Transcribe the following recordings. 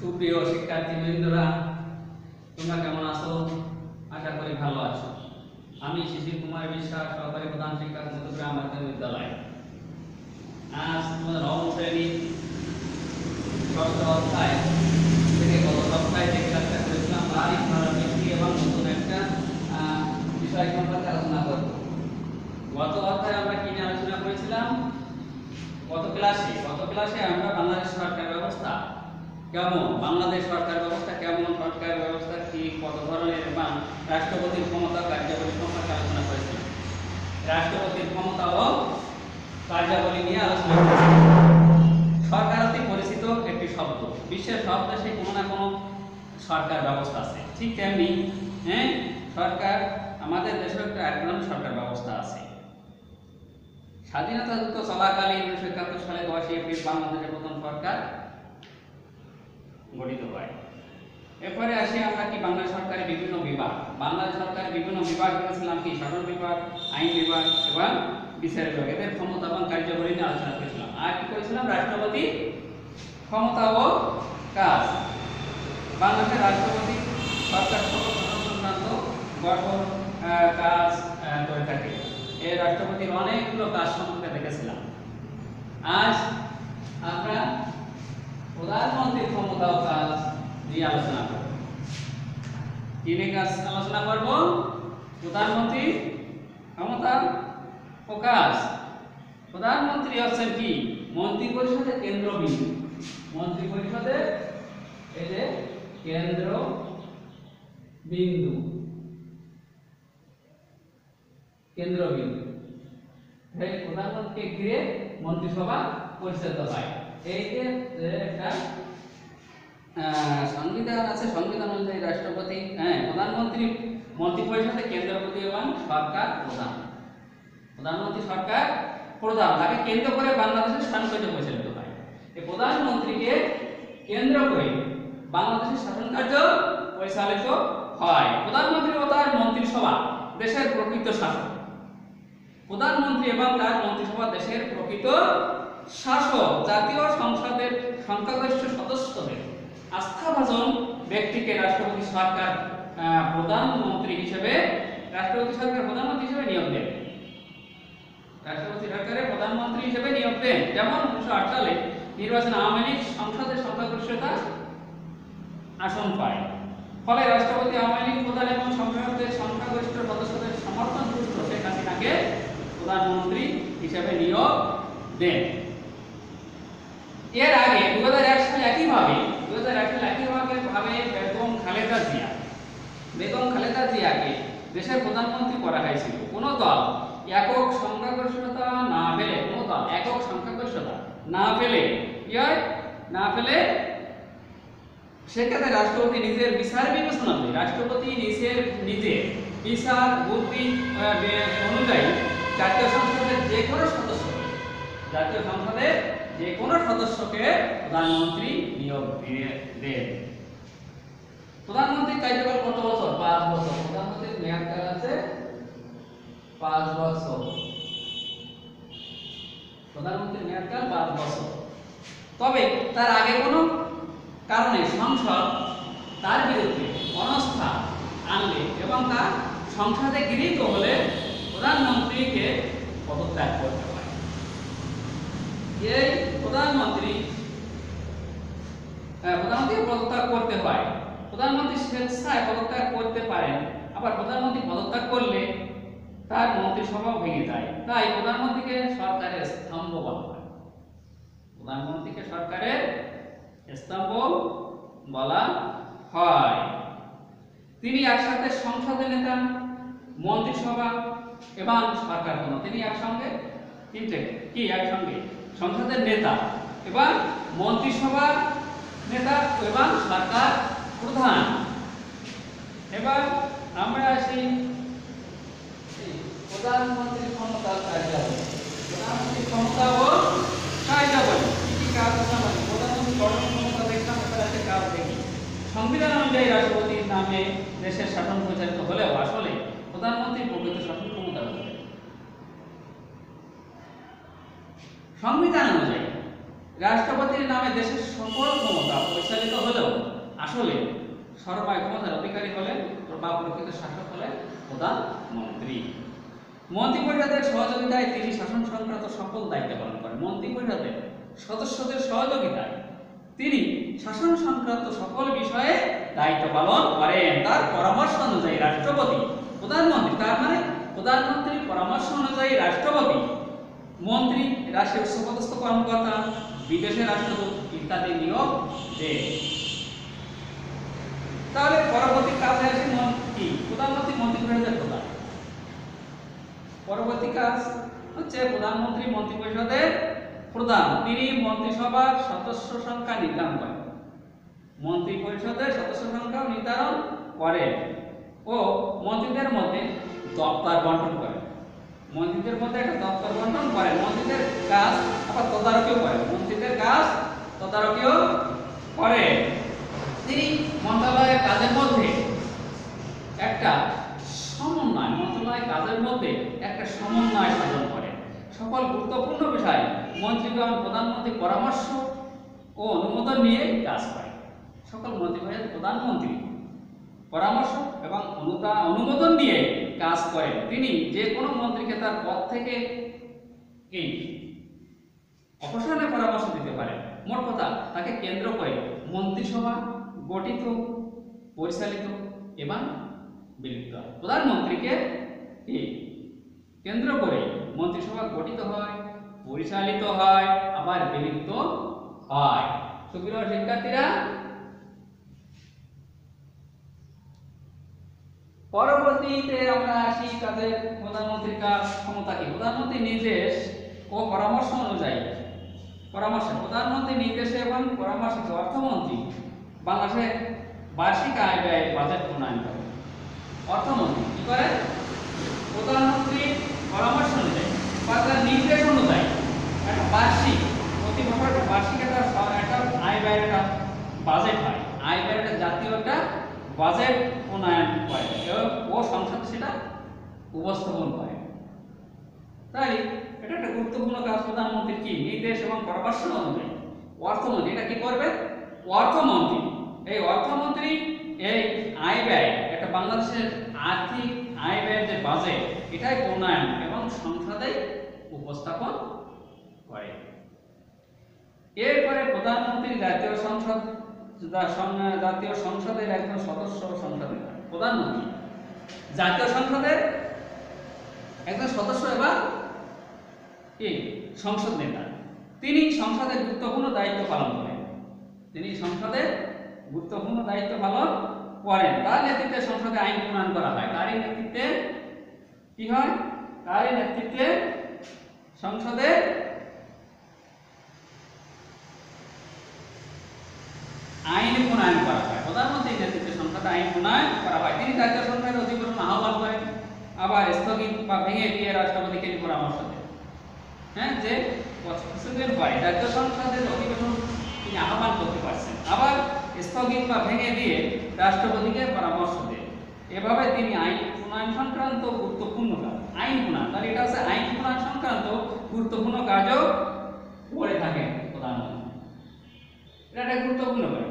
সুপ্রিয় শিক্ষার্থীবৃন্দরা, তোমরা কেমন আছো? আশা করি ভালো আছো। আমি শিশির কুমার বিশ্বাস, সহকারী প্রধান শিক্ষক, চট্টগ্রাম মাধ্যমিক বিদ্যালয়। আজ তোমাদের নবম শ্রেণীর ষষ্ঠ অধ্যায় থেকে গত সপ্তাহে যে ক্লাসটা করেছিলাম তারই পুনরাবৃত্তি এবং নতুন একটা বিষয় সম্পর্কে আলোচনা করব। গত অধ্যায়ে আমরা কি নিয়ে আলোচনা করেছিলাম? গত ক্লাসে আমরা বাংলাদেশ সরকার ব্যবস্থা কেমন, বাংলাদেশ সরকার ব্যবস্থা কেমন, সরকার ব্যবস্থা কি, কত ধরনের এবং রাষ্ট্রপতির ক্ষমতা কার্যাবলী সম্পর্কে আলোচনা করেছিলাম। রাষ্ট্রপতির ক্ষমতা ও কার্যাবলী নিয়ে আলোচনা করেছিলাম। সরকার অতি পরিচিত একটি শব্দ। বিশ্বের সব দেশে কোনো না কোনো সরকার ব্যবস্থা আছে। ঠিক তেমনি সরকার, আমাদের দেশেও একটা একরকম সরকার ব্যবস্থা আছে। স্বাধীনতা যুদ্ধ চলাকালীন 1971 সালে 10 এপ্রিল বাংলাদেশের প্রথম সরকার গঠিত হয়। এরপরে আসি আমরা কি বাংলা সরকারের বিভিন্ন বিভাগ। বাংলাদেশ সরকারের বিভিন্ন বিভাগ করেছিলাম কি শাসন বিভাগ, আইন বিভাগ এবং বিচার বিভাগ। এদের ক্ষমতা এবং কার্যাবলী নিয়ে আলোচনা করেছিলাম। আর কি করেছিলাম? রাষ্ট্রপতি ক্ষমতা ও কাজ। বাংলাদেশের রাষ্ট্রপতি সরকার সংক্রান্ত গঠন কাজ করে থাকে। এই রাষ্ট্রপতির অনেকগুলো কাজ সম্পর্কে দেখেছিলাম। আজ আমরা প্রধানমন্ত্রীর ক্ষমতা ও কাজ নিয়ে আলোচনা করব। কি নিয়ে কাজ আলোচনা করব? প্রধানমন্ত্রীর ক্ষমতা ও কাজ। প্রধানমন্ত্রী হচ্ছেন কি মন্ত্রিপরিষদের কেন্দ্রবিন্দু। মন্ত্রিপরিষদের এই যে কেন্দ্রবিন্দু, এই প্রধানমন্ত্রীকে ঘিরে মন্ত্রিসভা পরিচালিত হয়। এই যে একটা সংবিধান আছে, সংবিধান অনুযায়ী রাষ্ট্রপতি প্রধানমন্ত্রী মন্ত্রিপরিষদের কেন্দ্রপতি এবং সরকার প্রধান। প্রধানমন্ত্রী সরকার প্রধান, তাকে কেন্দ্র করে বাংলাদেশের শাসনকার্য পরিচালিত হয়। এই প্রধানমন্ত্রীকে কেন্দ্র করে বাংলাদেশের শাসনকার্য পরিচালিত হয়। প্রধানমন্ত্রী ও তার মন্ত্রিসভা দেশের প্রকৃত শাসক। প্রধানমন্ত্রী এবং তার মন্ত্রিসভা দেশের প্রকৃত শাসক। জাতীয় সংসদের সংখ্যাগরিষ্ঠ সদস্যদের আস্থাভাজন ব্যক্তিকে রাষ্ট্রপতি সরকার প্রধানমন্ত্রী হিসেবে প্রধানমন্ত্রী হিসেবে নিয়োগ দেন। রাষ্ট্রপতি সরকারের প্রধানমন্ত্রী হিসেবে নিয়োগ দেন। যেমন 1908 সালে নির্বাচনে আওয়ামী লীগ সংসদের সংখ্যাগরিষ্ঠতা আসন পায়। ফলে রাষ্ট্রপতি আওয়ামী লীগ প্রধান এবং সংসদের সংখ্যাগরিষ্ঠ সদস্যদের সমর্থন পুষ্ট শেখ হাসিনাকে প্রধানমন্ত্রী হিসেবে নিয়োগ দেন। এর আগে 2001 সালে একইভাবে বেগম খালেদা জিয়াকে দেশের প্রধানমন্ত্রী করা হয়েছিল। কোন দল একক সংখ্যাগরিষ্ঠতা না পেলে সেক্ষেত্রে রাষ্ট্রপতি নিজের বিচার বিবেচনা করে বিচার বুদ্ধি অনুযায়ী জাতীয় সংসদের যে কোনো সদস্যকে প্রধানমন্ত্রী নিয়োগ দেন। প্রধানমন্ত্রীর কার্যকাল কত বছর? 5 বছর। প্রধানমন্ত্রীর মেয়াদকাল আছে 5 বছর। প্রধানমন্ত্রীর মেয়াদকাল 5 বছর। তবে তার আগে কোনো কারণে সংসদ তার বিরুদ্ধে অনাস্থা আনলে এবং তার সংসদে গৃহীত হলে প্রধানমন্ত্রীকে পদত্যাগ করতে হয়। এই প্রধানমন্ত্রী পদত্যাগ করতে হয়। প্রধানমন্ত্রী স্বেচ্ছায় পদত্যাগ করতে পারেন। আবার প্রধানমন্ত্রী পদত্যাগ করলে তার মন্ত্রিসভাও ভেঙে যায়। তাই প্রধানমন্ত্রীকে সরকারের স্তম্ভ বলা হয়। প্রধানমন্ত্রীকে সরকারের স্তম্ভ বলা হয়। তিনি একসাথে সংসদের নেতা, মন্ত্রিসভা এবং সরকার প্রধান। তিনি একসঙ্গে সংসদের নেতা এবং মন্ত্রিসভার নেতা এবং সরকার প্রধান। এবার আমরা আসি প্রধানমন্ত্রীর ক্ষমতা ও কার্যাবলী। প্রধানমন্ত্রীর ক্ষমতা ও কার্যাবলী কি কাজ আছে? প্রধানমন্ত্রী গঠন ক্ষমতা দেখলাম, এবার আছে কাজ দেখি। সংবিধান অনুযায়ী রাষ্ট্রপতির নামে দেশের শাসন পরিচালিত হলেও আসলে প্রধানমন্ত্রীর প্রকৃত শাসন ক্ষমতা রয়েছে। সংবিধান অনুযায়ী রাষ্ট্রপতির নামে দেশের সকল ক্ষমতা পরিচালিত হলেও আসলে সর্বায় ক্ষমতার অধিকারী হলেন বা প্রকৃত শাসক হলেন প্রধানমন্ত্রী। মন্ত্রিপরিষদের সহযোগিতায় তিনি শাসন সংক্রান্ত সকল দায়িত্ব পালন করেন। মন্ত্রিপরিষদের সদস্যদের সহযোগিতায় তিনি শাসন সংক্রান্ত সকল বিষয়ে দায়িত্ব পালন করেন। তার পরামর্শ অনুযায়ী রাষ্ট্রপতি প্রধানমন্ত্রী, তার মানে প্রধানমন্ত্রীর পরামর্শ অনুযায়ী রাষ্ট্রপতি, মন্ত্রী, রাষ্ট্রের উচ্চপদস্থ কর্মকর্তা, বিদেশের রাষ্ট্রদূত ইত্যাদি নিয়োগ দেন। তাহলে পরবর্তী কাজে আসে কি? প্রধানমন্ত্রী মন্ত্রিপরিষদের প্রধান। পরবর্তী কাজ হচ্ছে প্রধানমন্ত্রী মন্ত্রিপরিষদের প্রধান। তিনি মন্ত্রিসভার সদস্য সংখ্যা নির্ধারণ করেন, মন্ত্রিপরিষদের সদস্য সংখ্যা নির্ধারণ করেন ও মন্ত্রীদের মধ্যে দপ্তর বন্টন করেন। মন্ত্রীদের মধ্যে একটা দপ্তর বন্টন করেন। মন্ত্রীদের কাজ আবার তদারকিও করেন। মন্ত্রীদের কাজ তদারকিও করেন। তিনি মন্ত্রণালয়ের কাজের মধ্যে একটা সমন্বয়, মন্ত্রণালয়ের কাজের মধ্যে একটা সমন্বয় সাধন করেন। সকল গুরুত্বপূর্ণ বিষয়ে মন্ত্রীগণ প্রধানমন্ত্রীর পরামর্শ ও অনুমোদন নিয়ে কাজ করেন। সকল মন্ত্রীগণের প্রধানমন্ত্রী পরামর্শ এবং অনুমোদন নিয়ে কাজ করেন। তিনি যে কোনো মন্ত্রীকে তার পদ থেকে অপসারণের পরামর্শ দিতে পারেন। মোট কথা, তাকে কেন্দ্র করে মন্ত্রিসভা গঠিত, পরিচালিত এবং বিলুপ্ত হয়। প্রধানমন্ত্রীকে কেন্দ্র করে মন্ত্রিসভা গঠিত হয়, পরিচালিত হয়, আবার বিলুপ্ত হয়। সুপ্রিয় শিক্ষার্থীরা, পরবর্তীতে আমরা আসি তাদের প্রধানমন্ত্রীর কাজ ক্ষমতা কি। প্রধানমন্ত্রীর নির্দেশ ও পরামর্শ অনুযায়ী প্রধানমন্ত্রী নির্দেশে এবং পরামর্শে অর্থমন্ত্রী বাংলাদেশের বার্ষিক আয় ব্যয় বাজেট প্রণয়ন করে। অর্থমন্ত্রী কি করে? প্রধানমন্ত্রীর পরামর্শ অনুযায়ী বা তার নির্দেশ অনুযায়ী একটা বার্ষিক, প্রতি বছর বার্ষিক একটা আয় ব্যয়ের একটা বাজেট হয়। আয় ব্যয়ের একটা জাতীয় একটা বাজেট প্রণয়ন করে ও সংসদ সেটা উপস্থাপন করে। তাই এটা একটা গুরুত্বপূর্ণ কাজ প্রধানমন্ত্রীর কি? নির্দেশ এবং পরামর্শ অনুযায়ী অর্থমন্ত্রী এটা কি করবে? অর্থমন্ত্রী, এই অর্থমন্ত্রী এই আয় ব্যয়, একটা বাংলাদেশের আর্থিক আয় ব্যয়ের যে বাজেট, এটাই প্রণয়ন এবং সংসদে উপস্থাপন করে। এরপরে প্রধানমন্ত্রী জাতীয় সংসদের একজন সদস্য সংসদে। প্রধানমন্ত্রী জাতীয় সংসদের একজন সদস্য এবং কি সংসদ নেতা। তিনি সংসদে গুরুত্বপূর্ণ দায়িত্ব পালন করেন। তার নেতৃত্বে সংসদে আইন প্রণয়ন করা হয়। তারই নেতৃত্বে কি হয়? তারই নেতৃত্বে সংসদে আইন প্রণয়ন করা হয়। প্রধানমন্ত্রীর নেতৃত্বে সংসদে আইন প্রণয়ন করা হয়। তিনি জাতীয় সংসদের অধিবেশন আহ্বান করেন, আবার স্থগিত বা ভেঙে দিয়ে রাষ্ট্রপতিকে পরামর্শ দেন। যে কিছুদিন পরে জাতীয় সংসদের অধিবেশন তিনি আহ্বান করতে পারছেন, আবার স্থগিত বা ভেঙে দিয়ে রাষ্ট্রপতিকে পরামর্শ দেন। এভাবে তিনি আইন প্রণয়ন সংক্রান্ত গুরুত্বপূর্ণ কাজ, আইন প্রণয়ন, তাহলে এটা হচ্ছে আইন প্রণয়ন সংক্রান্ত গুরুত্বপূর্ণ কাজও করে থাকেন প্রধানমন্ত্রী। এটা একটা গুরুত্বপূর্ণ কাজ।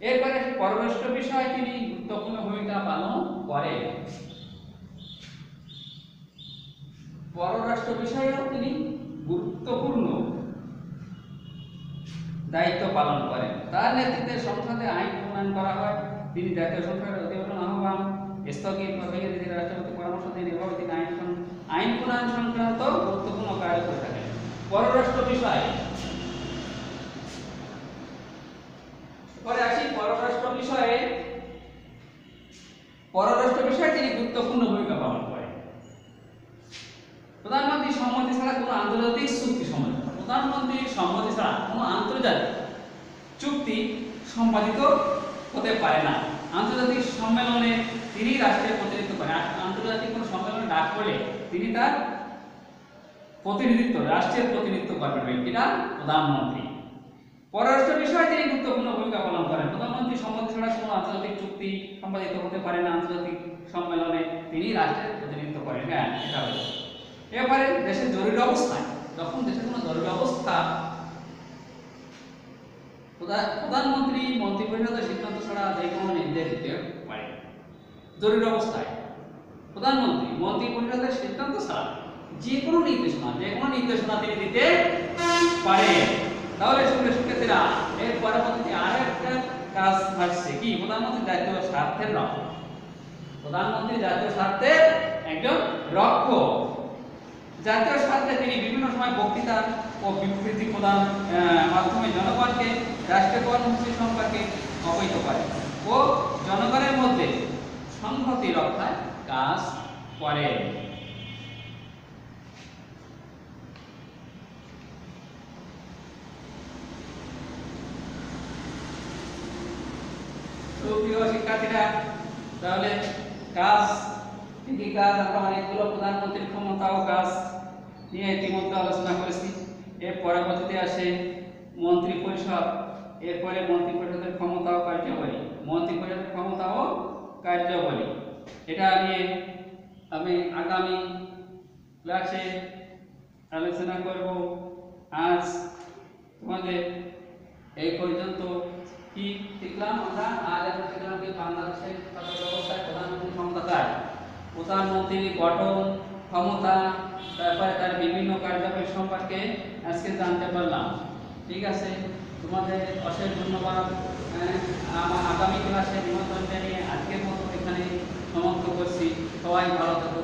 এরপরে পররাষ্ট্র বিষয়ে তিনি গুরুত্বপূর্ণ ভূমিকা পালন করেন। পররাষ্ট্র বিষয়েও তিনি গুরুত্বপূর্ণ দায়িত্ব পালন করেন। তার নেতৃত্বে সংসদে আইন প্রণয়ন করা হয়। তিনি জাতীয় সংসদের অধিবেশন আহ্বান, স্থগিত বা ভেঙে দিতে রাষ্ট্রপতি পরামর্শ দেন। এভাবে তিনি আইন প্রণয়ন সংক্রান্ত গুরুত্বপূর্ণ কাজ করে থাকেন। পররাষ্ট্র বিষয় পরে আসি। পররাষ্ট্র বিষয়ে তিনি গুরুত্বপূর্ণ ভূমিকা পালন করেন। প্রধানমন্ত্রীর সম্মতি ছাড়া কোনো আন্তর্জাতিক চুক্তি সম্পাদিত, প্রধানমন্ত্রীর সম্মতি ছাড়া কোনো আন্তর্জাতিক চুক্তি সম্পাদিত হতে পারে না। আন্তর্জাতিক সম্মেলনে তিনি রাষ্ট্রের প্রতিনিধিত্ব করেন। আন্তর্জাতিক কোনো সম্মেলনে ডাক পড়লে তিনি তার প্রতিনিধিত্ব, রাষ্ট্রের প্রতিনিধিত্ব করবেন ব্যক্তিরা প্রধানমন্ত্রী। পররাষ্ট্র বিষয়ে তিনি গুরুত্বপূর্ণ ভূমিকা পালন করেন। প্রধানমন্ত্রীর সম্মতি ছাড়া কোনো আন্তর্জাতিক চুক্তি সম্পাদিত হতে পারে না। আন্তর্জাতিক সম্মেলনে তিনি রাষ্ট্রের প্রতিনিধিত্ব করেন। এটা হলো। এবারে দেশের জরুরি অবস্থায়, যখন দেশে কোনো জরুরি অবস্থা প্রধানমন্ত্রী মন্ত্রিপরিষদের সিদ্ধান্ত ছাড়া যে কোনো নির্দেশ দিতে পারে। জরুরি অবস্থায় প্রধানমন্ত্রী মন্ত্রিপরিষদের সিদ্ধান্ত ছাড়া যে কোনো নির্দেশনা তিনি দিতে পারে। তাহলে শিক্ষার্থীরা এর পরবর্তীতে আরেকটা কাজ আসছে কি, প্রধানমন্ত্রী জাতীয় স্বার্থের রক্ষক। প্রধানমন্ত্রী জাতীয় স্বার্থের একজন রক্ষক। জাতীয় স্বার্থে তিনি বিভিন্ন সময় বক্তৃতা ও বিবৃতি প্রদান মাধ্যমে জনগণকে রাষ্ট্রীয় কর্মসূচি সম্পর্কে অবহিত করে ও জনগণের মধ্যে সংহতি রক্ষায় কাজ করে। প্রিয় শিক্ষার্থীরা, তাহলে কাজ কি কাজ, আমরা অনেকগুলো প্রধানমন্ত্রীর ক্ষমতা ও কাজ নিয়ে ইতিমধ্যে আলোচনা করেছি। এর পরবর্তীতে আসে মন্ত্রী পরিষদ, এরপরে মন্ত্রী পরিষদের ক্ষমতা ও কার্যাবলী। মন্ত্রী পরিষদের ক্ষমতা ও কার্যাবলী এটা নিয়ে আমি আগামী ক্লাসে আলোচনা করব। আজ তোমাদের এই পর্যন্ত কি শিখলাম আমরা? আজ আমরা শিখলাম যে বাংলাদেশের শাসন ব্যবস্থায় প্রধানমন্ত্রী ক্ষমতা কার, প্রধানমন্ত্রীর গঠন, ক্ষমতা, তারপরে তার বিভিন্ন কার্যাবলী সম্পর্কে আজকে জানতে পারলাম। ঠিক আছে, তোমাদের অশেষ ধন্যবাদ। আমার আগামী ক্লাসে নিমন্ত্রণ জানিয়ে আজকের মতো এখানে সমাপ্ত করছি। সবাই ভালো থাকো।